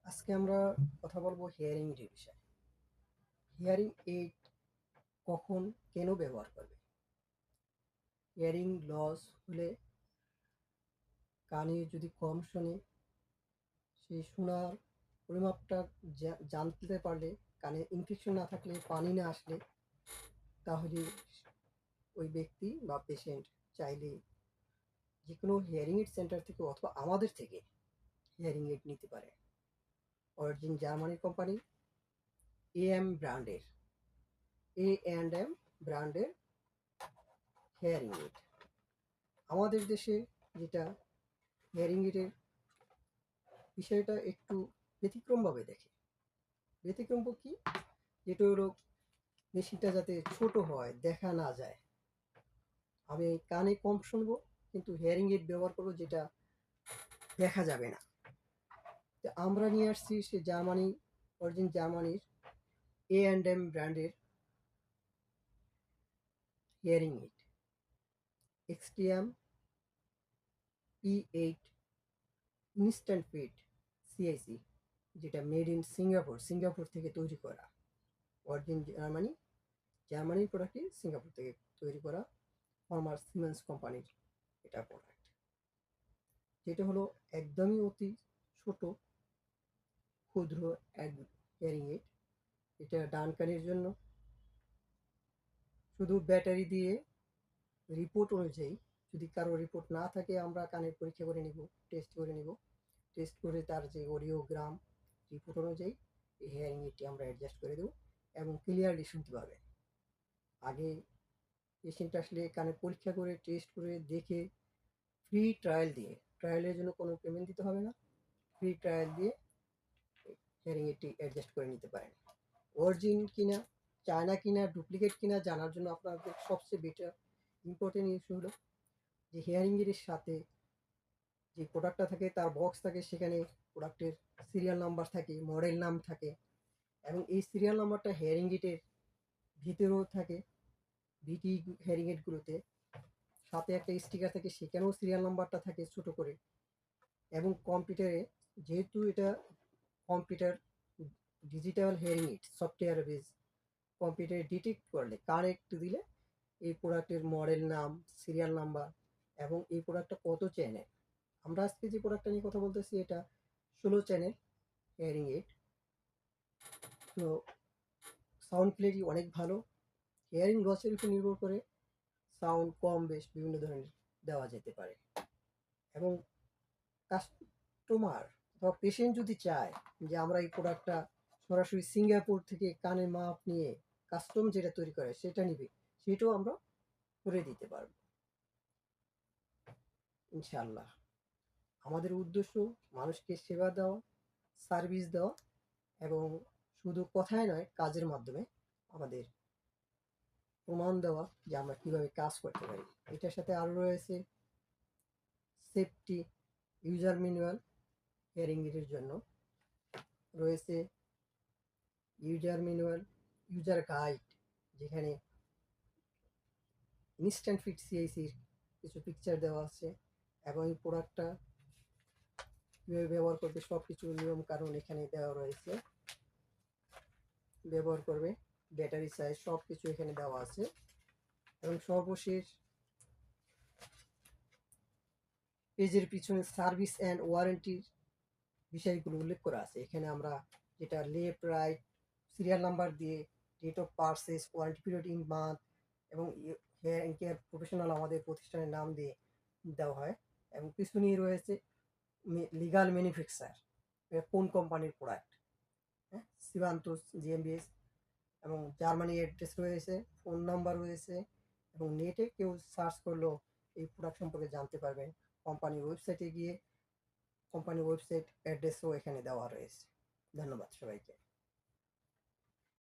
আজকে আমরা কথা বলবো হিয়ারিং এর বিষয়ে। হিয়ারিং এইড কখন কেন ব্যবহার করবে? হিয়ারিং লস হলে কানে যদি কম শোনে, সেই শোনার পরিমাপটা জানতে পারলে, কানে ইনফেকশন না থাকলে, পানি না আসলে, তাহলে ওই ব্যক্তি বা পেশেন্ট চাইলে যে কোনো হিয়ারিং এইড সেন্টার থেকে অথবা আমাদের থেকে হিয়ারিং এইড নিতে পারে। অরিজিন জার্মানির কোম্পানি এএম ব্র্যান্ডের A&M ব্র্যান্ডের হেয়ারিং এইড। আমাদের দেশে যেটা হিয়ারিং এইডের বিষয়টা একটু ব্যতিক্রমভাবে দেখে। ব্যতিক্রম কি? যেটা হলো মেশিনটা যাতে ছোট হয়, দেখা না যায়। আমি কানে কম শুনবো কিন্তু হিয়ারিং এইড ব্যবহার করবো যেটা দেখা যাবে না। তো আমরা নিয়ে আসছি সে জার্মানি, অরিজিন জার্মানির A&M ব্র্যান্ডের hearing aid XTM P8 instant fit CIC, যেটা মেড ইন সিঙ্গাপুর থেকে তৈরি করা। অরিজিন জার্মানির প্রোডাক্টই সিঙ্গাপুর থেকে তৈরি করা ফর্মার সিমেন্স কোম্পানির এটা প্রোডাক্ট, যেটা হলো একদমই অতি ছোট ক্ষুদ্র এক হিয়ারিং এইড। এটা ডান কানের জন্য। শুধু ব্যাটারি দিয়ে রিপোর্ট অনুযায়ী, যদি কারো রিপোর্ট না থাকে আমরা কানের পরীক্ষা করে নিব, টেস্ট করে নিব। টেস্ট করে তার যে অডিওগ্রাম রিপোর্ট অনুযায়ী এই হিয়ারিং এইডটি আমরা অ্যাডজাস্ট করে দেবো এবং ক্লিয়ারলি শুনতে পারবে। আগে পেশেন্ট আসলে কানে পরীক্ষা করে টেস্ট করে দেখে ফ্রি ট্রায়ালের জন্য কোনো পেমেন্ট দিতে হবে না। ফ্রি ট্রায়াল দিয়ে হিয়ারিং এইডটি অ্যাডজাস্ট করে নিতে পারেন। অরিজিন কিনা, চায়না কিনা, ডুপ্লিকেট কিনা জানার জন্য আপনাদের সবচেয়ে বেটার ইম্পর্টেন্ট ইস্যু হলো যে হিয়ারিং এইডের সাথে যে প্রোডাক্টটা থাকে, তার বক্স থাকে, সেখানে প্রোডাক্টের সিরিয়াল নাম্বার থাকে, মডেল নাম থাকে এবং এই সিরিয়াল নাম্বারটা হিয়ারিং এইডের ভিতরেও থাকে। ভিটি হিয়ারিং এইডগুলোতে সাথে একটা স্টিকার থাকে, সেখানেও সিরিয়াল নাম্বারটা থাকে ছোট করে। এবং কম্পিউটারে, যেহেতু এটা computer digital hearing aid software base, কম্পিউটারে ডিটেক্ট করলে, কানেক্ট দিলে এই প্রোডাক্টের মডেল নাম, সিরিয়াল নাম্বার এবং এই প্রোডাক্টটা কত চ্যানেল। আমরা আজকে যে প্রোডাক্টটা নিয়ে কথা বলতেছি এটা 16 চ্যানেল হিয়ারিং এইড। তো সাউন্ড ক্লিয়ারিটি অনেক ভালো। হিয়ারিং লসের উপর নির্ভর করে সাউন্ড কম বেশ বিভিন্ন ধরনের দেওয়া যেতে পারে। এবং কাস্টমার বা পেশেন্ট যদি চায় যে আমরা এই প্রোডাক্টটা সরাসরি সিঙ্গাপুর থেকে কানের মাপ নিয়ে কাস্টম যেটা তৈরি করে সেটা নিবে, সেটাও আমরা করে দিতে পারবো ইনশাল্লাহ। আমাদের উদ্দেশ্য মানুষকে সেবা দেওয়া, সার্ভিস দেওয়া এবং শুধু কথায় নয়, কাজের মাধ্যমে আমাদের প্রমাণ দেওয়া যে আমরা কীভাবে কাজ করতে পারি। এটার সাথে আরও রয়েছে সেফটি ইউজার ম্যানুয়াল, হিয়ারিং এইডের জন্য রয়েছে ইউজার গাইড, যেখানে ইনস্ট্যান্ট ফিট CICর কিছু পিকচার দেওয়া আছে এবং এই প্রোডাক্টটা কীভাবে ব্যবহার করবে সব কিছু নিয়ম কানুন এখানে দেওয়া রয়েছে। ব্যবহার করবে, ব্যাটারি সাইজ সব কিছু এখানে দেওয়া আছে। এবং সর্বশেষ পেজের পিছনে সার্ভিস অ্যান্ড ওয়ারেন্টির বিষয়গুলো উল্লেখ করা আছে। এখানে আমরা যেটা লেফট রাইট সিরিয়াল নাম্বার দিয়ে, date of purchase, warranty period in month এবং হেয়ার কেয়ার প্রফেশনাল আমাদের প্রতিষ্ঠানের নাম দিয়ে দেওয়া হয়। এবং পিছনেই রয়েছে লিগাল ম্যানুফ্যাকচার, কোন কোম্পানির প্রোডাক্ট, হ্যাঁ, সিবান্তোস GmbH, এবং জার্মানি অ্যাড্রেস রয়েছে, ফোন নাম্বার রয়েছে এবং নেটে কেউ সার্চ করলেও এই প্রোডাক্ট সম্পর্কে জানতে পারবেন। কোম্পানির ওয়েবসাইটে গিয়ে কোম্পানির ওয়েবসাইট অ্যাড্রেসও এখানে দেওয়া রয়েছে। ধন্যবাদ সবাইকে।